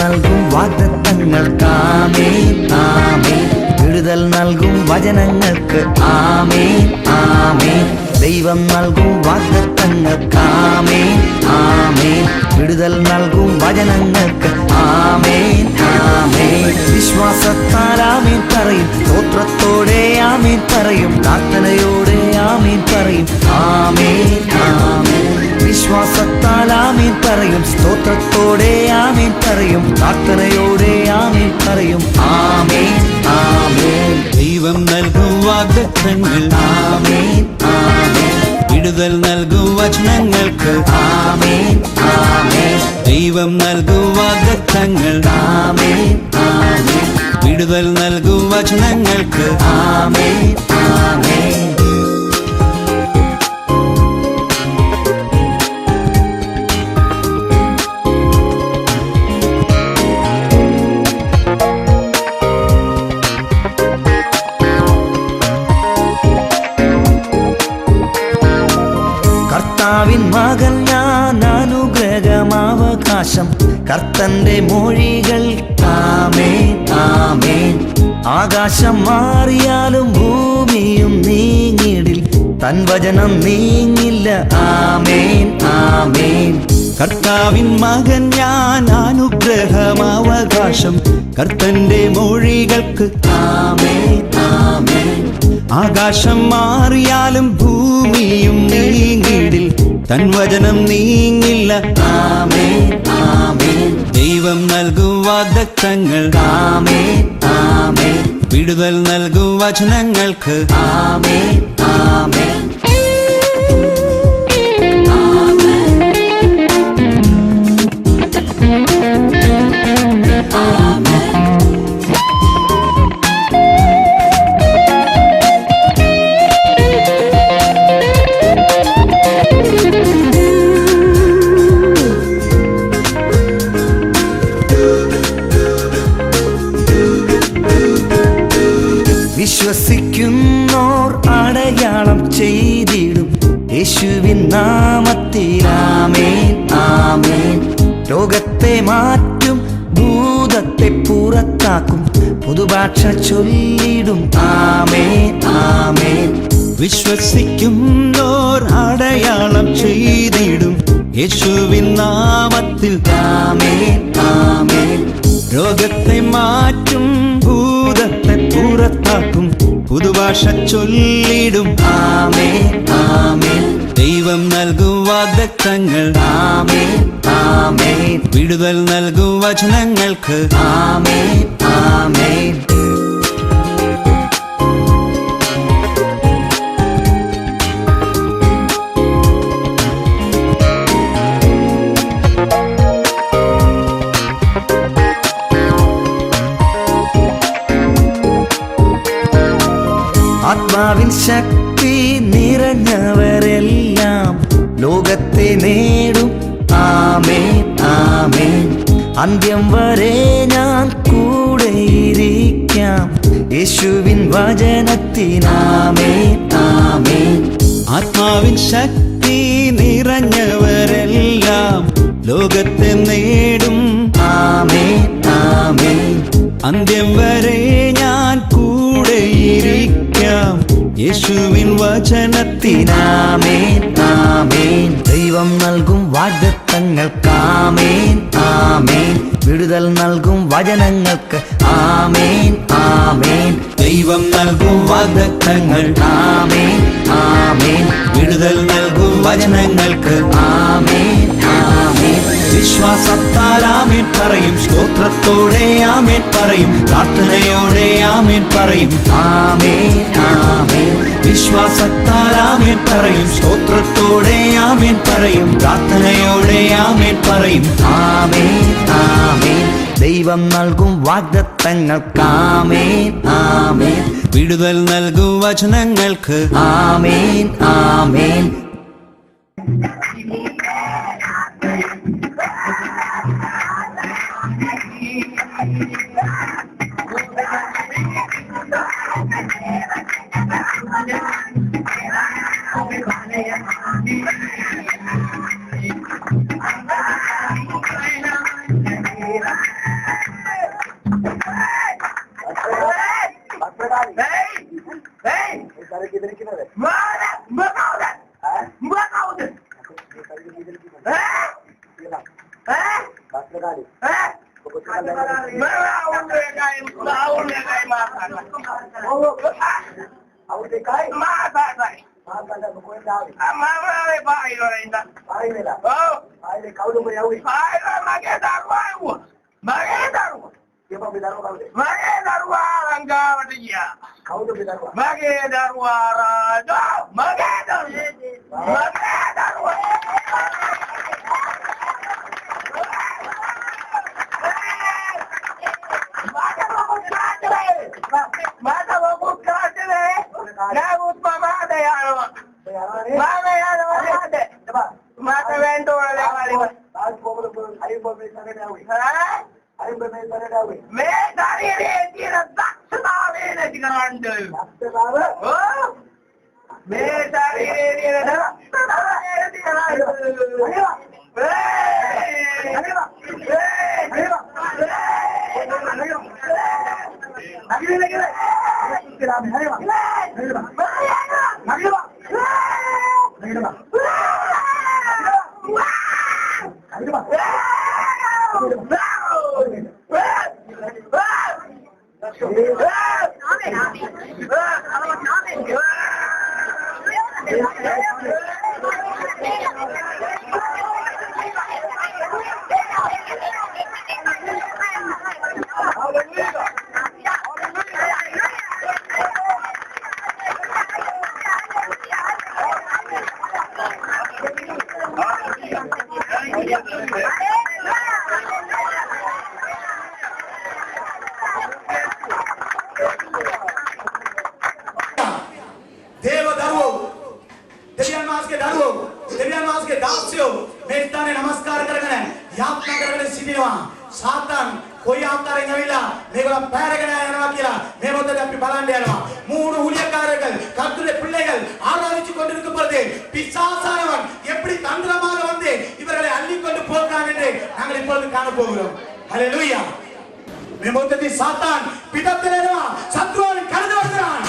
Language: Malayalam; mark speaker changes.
Speaker 1: നൽകും വാഗ്ദത്തങ്ങൾക്ക് ആമേൻ ആമേൻ. വിടുതൽ നൽകും വചനങ്ങൾക്ക് ആമേൻ ആമേൻ. ദൈവം നൽകും വാഗ്ദത്തങ്ങൾക്ക് ആമേൻ ആമേൻ. വിടുതൽ നൽകും വചനങ്ങൾക്ക് ആമേൻ ആമേൻ. വിശ്വാസത്താൽ ആമേൻ പറയും, സ്തോത്രത്തോടെ ആമേൻ പറയും, പ്രാർത്ഥനയോടെ ആമേൻ പറയും ആമേൻ ആമേൻ. വിശ്വാസത്താൽ ആമേൻ പറയും, സ്തോത്രത്തോടെ ആമേൻ പറയും, പ്രാർത്ഥനയോടെ ആമേൻ പറയും ആമേൻ ആമേൻ.
Speaker 2: ദൈവം നൽകും വാഗ്ദത്തങ്ങൾ
Speaker 1: ആമേൻ ആമേൻ.
Speaker 2: വിടുതൽ നൽകും വചനങ്ങൾക്ക്
Speaker 1: ആമേൻ ആമേൻ.
Speaker 2: ദൈവം നൽകും വാഗ്ദത്തങ്ങൾ
Speaker 1: ആമേൻ ആമേൻ.
Speaker 2: വിടുതൽ നൽകും വചനങ്ങൾക്ക്
Speaker 1: ആമേൻ ആമേൻ. കർത്താവിൻ മകൻ ഞാൻ, അനുഗ്രഹമാവകാശം കർത്തന്റെ മൊഴികൾ ആമേൻ ആമേൻ. ആകാശം മാറിയാലും ഭൂമിയും നീങ്ങിടിൽ, തൻ വചനം നീങ്ങില്ല ആമേൻ ആമേൻ.
Speaker 2: കർത്താവിൻ മകൻ ഞാൻ, അനുഗ്രഹമാവകാശം കർത്തന്റെ മൊഴികൾക്ക്
Speaker 1: ആമേൻ ആമേൻ.
Speaker 2: ആകാശം മാറിയാലും ഭൂമിയും നീങ്ങിടിൽ, തൻ വചനം നീങ്ങില്ല
Speaker 1: ആമേൻ ആമേൻ.
Speaker 2: ദൈവം നൽകും വാഗ്ദത്തങ്ങൾ
Speaker 1: ആമേൻ ആമേൻ.
Speaker 2: വിടുതൽ നൽകും വചനങ്ങൾക്ക്
Speaker 1: ആമേൻ ആമേൻ. വിശ്വസിക്കുന്നോർ അടയാളം ചെയ്തിടും യേശുവിൻ നാമത്തിൽ ആമേൻ ആമേൻ. രോഗത്തെ മാറ്റും, ഭൂതത്തെ പുറത്താക്കും, പുതുഭാഷ ചൊല്ലിടും ആമേൻ ആമേൻ.
Speaker 2: വിശ്വസിക്കുന്നോർ അടയാളം ചെയ്തിടും യേശുവിൻ നാമത്തിൽ
Speaker 1: ആമേൻ ആമേൻ.
Speaker 2: രോഗത്തെ മാറ്റും, ഭൂതത്തെ പുറത്താക്കും, പുതുഭാഷ ചൊല്ലിടും
Speaker 1: ആമേൻ ആമേൻ.
Speaker 2: ദൈവം നൽകും വാഗ്ദത്തങ്ങൾ
Speaker 1: ആമേൻ ആമേൻ.
Speaker 2: വിടുതൽ നൽകും വചനങ്ങൾക്ക്
Speaker 1: ആമേൻ ആമേൻ. ആത്മാവിൻ ശക്തി നിറഞ്ഞവരെല്ലാം ലോകത്തെ നേടും ആമേൻ ആമേൻ. അന്ത്യം വരെ ഞാൻ കൂടെയിരിക്കാം, യേശുവിൻ വചനത്തിനാമേൻ ആമേൻ.
Speaker 2: ആത്മാവിൻ ശക്തി നിറഞ്ഞവരെല്ലാം ലോകത്തെ നേടും
Speaker 1: ആമേൻ ആമേൻ.
Speaker 2: അന്ത്യം വരെ ഞാൻ കൂടെയിരിക്കാം, യേശുവിൻ വചനത്തിനാമേൻ
Speaker 1: ആമേൻ. ദൈവം നൽകും വാഗ്ദത്തങ്ങൾക്ക് ആമേൻ ആമേൻ. വിടുതൽ നൽകും വചനങ്ങൾക്ക് ആമേൻ ആമേൻ.
Speaker 2: ദൈവം നൽകും വാഗ്ദത്തങ്ങൾ
Speaker 1: ആമേൻ ആമേൻ.
Speaker 2: വിടുതൽ നൽകും വചനങ്ങൾക്ക്
Speaker 1: ആമേൻ ആമേൻ.
Speaker 2: വിശ്വാസത്താൽ ആമേൻ പറയും, സ്തോത്രത്തോടെ ആമേൻ പറയും, പ്രാർത്ഥനയോടെ ആമേൻ പറയും
Speaker 1: ആമേൻ ആമേൻ.
Speaker 2: വിശ്വാസത്താൽ ആമേൻ പറയും, സ്തോത്രത്തോടെ ആമേൻ പറയും, പ്രാർത്ഥനയോടെ ആമേൻ പറയും
Speaker 1: ആമേൻ ആമേൻ. ദൈവം നൽകും വാഗ്ദത്തങ്ങൾക്ക് ആമേൻ ആമേൻ.
Speaker 2: വിടുതൽ നൽകും വചനങ്ങൾക്ക്
Speaker 1: ആമേൻ ആമേൻ.
Speaker 3: சாத்தான் பிதத்திலே சத்ருவின் கடந்து வருகிறான்.